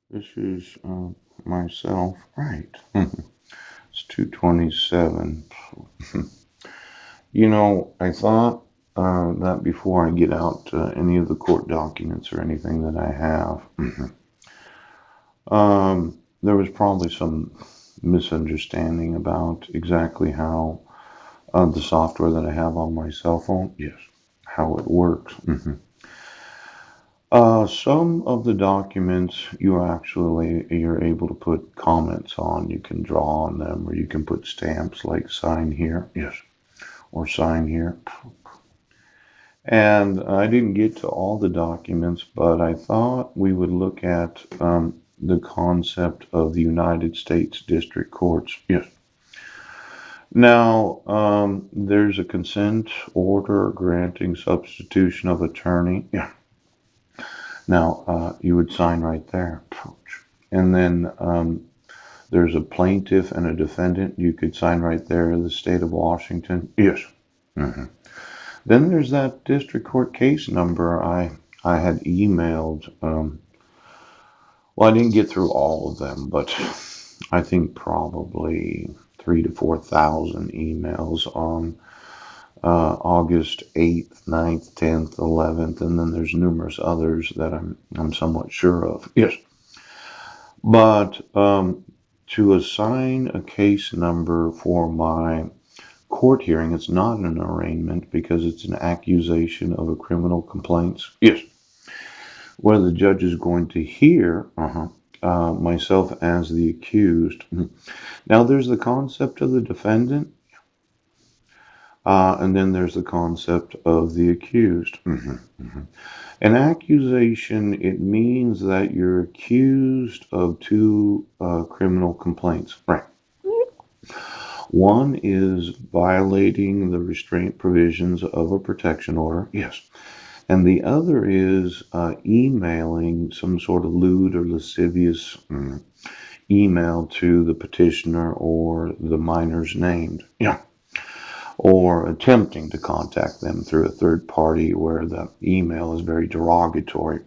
This is myself, right? It's 227. I thought that before I get out any of the court documents or anything that I have, there was probably some misunderstanding about exactly how the software that I have on my cell phone, yes, how it works. Some of the documents you're able to put comments on. You can draw on them, or you can put stamps like sign here, yes, or sign here. And I didn't get to all the documents, but I thought we would look at the concept of the United States District Courts. Yes. Now, there's a consent order granting substitution of attorney. Yeah. Now, you would sign right there. And then there's a plaintiff and a defendant. You could sign right there in the state of Washington. Yes. hmm Then there's that district court case number I had emailed. Well, I didn't get through all of them, but I think probably 3 to 4 thousand emails on August 8th, 9th, 10th, 11th, and then there's numerous others that I'm somewhat sure of. Yes. But to assign a case number for my court hearing, it's not an arraignment because it's an accusation of a criminal complaint. Yes. Where the judge is going to hear myself as the accused. Now, there's the concept of the defendant, and then there's the concept of the accused. An accusation, it means that you're accused of two criminal complaints. Right. One is violating the restraint provisions of a protection order. Yes. And the other is emailing some sort of lewd or lascivious email to the petitioner or the minors named. Yeah. Or attempting to contact them through a third party where the email is very derogatory.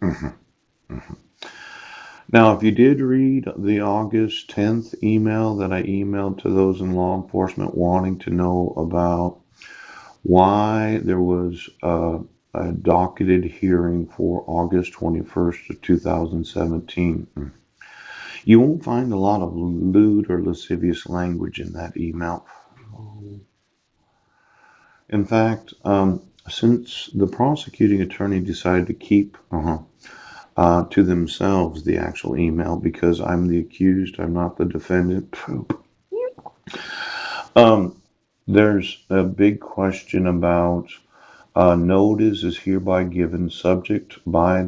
Now, if you did read the August 10th email that I emailed to those in law enforcement wanting to know about why there was a docketed hearing for August 21st of 2017, you won't find a lot of lewd or lascivious language in that email. In fact, since the prosecuting attorney decided to keep to themselves the actual email because I'm the accused, I'm not the defendant. There's a big question about notice is hereby given subject by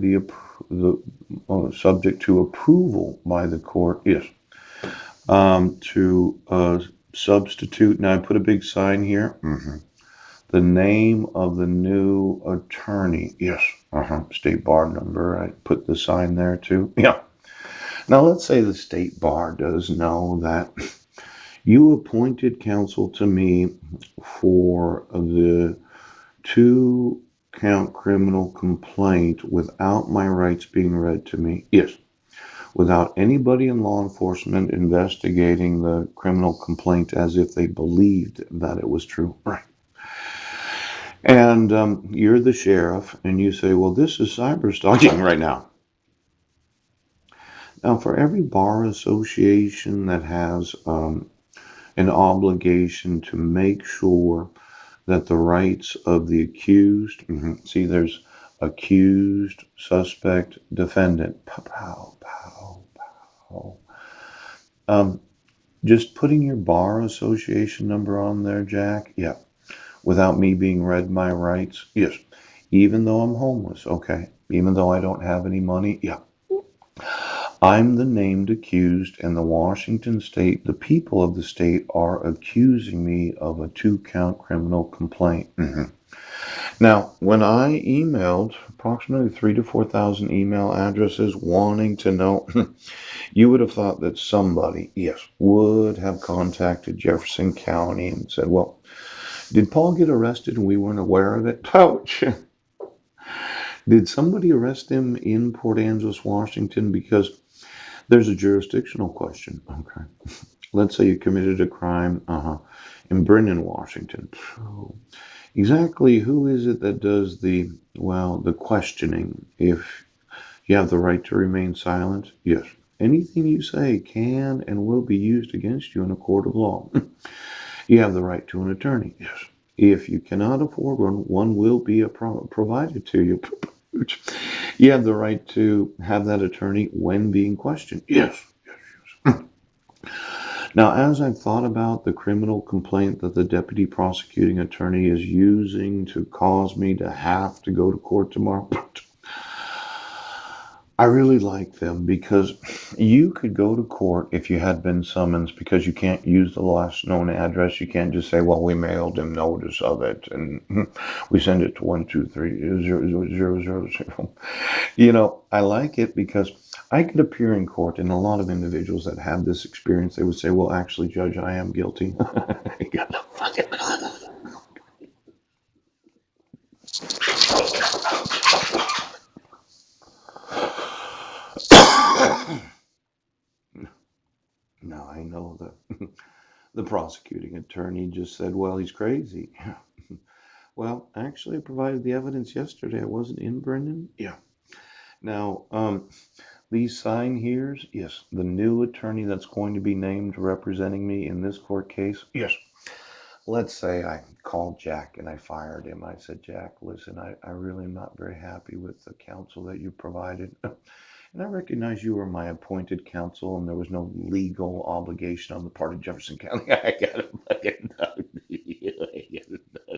subject to approval by the court. Yes. To substitute. Now I put a big sign here. The name of the new attorney. Yes. State bar number. I put the sign there too. Yeah. Now let's say the state bar does know that you appointed counsel to me for the two count criminal complaint without my rights being read to me. Yes. Without anybody in law enforcement investigating the criminal complaint as if they believed that it was true. Right. And you're the sheriff, and you say, well, this is cyber stalking right now. Now, for every bar association that has an obligation to make sure that the rights of the accused, see, there's accused, suspect, defendant, pow, pow, pow. Just putting your bar association number on there, Jack, yeah, without me being read my rights, yes, even though I'm homeless, okay, even though I don't have any money, yeah. I'm the named accused, and the Washington state, the people of the state, are accusing me of a 2 count criminal complaint. Now, when I emailed approximately 3 to 4 thousand email addresses wanting to know, you would have thought that somebody, yes, would have contacted Jefferson County and said, well, did Paul get arrested and we weren't aware of it? Ouch. Did somebody arrest him in Port Angeles, Washington? Because There's a jurisdictional question. Okay. Let's say you committed a crime, in Brennan, Washington. Exactly who is it that does the questioning? If you have the right to remain silent, yes. Anything you say can and will be used against you in a court of law. You have the right to an attorney, yes. If you cannot afford one will be provided to you. You have the right to have that attorney when being questioned. Yes. Now, as I've thought about the criminal complaint that the deputy prosecuting attorney is using to cause me to have to go to court tomorrow, I really like them because you could go to court if you had been summoned because you can't use the last known address. You can't just say, well, we mailed him notice of it and we send it to 123 0000. I like it because I could appear in court, and a lot of individuals that have this experience, they would say, well, actually, Judge, I am guilty. You got the fucking No, I know that the prosecuting attorney just said, well, he's crazy. Well, actually, I provided the evidence yesterday. I wasn't in Brendan. Yeah. Now, these sign here's, yes, the new attorney that's going to be named representing me in this court case, yes. Let's say I called Jack and I fired him. I said, Jack, listen, I really am not very happy with the counsel that you provided. And I recognize you were my appointed counsel and there was no legal obligation on the part of Jefferson County. I got it.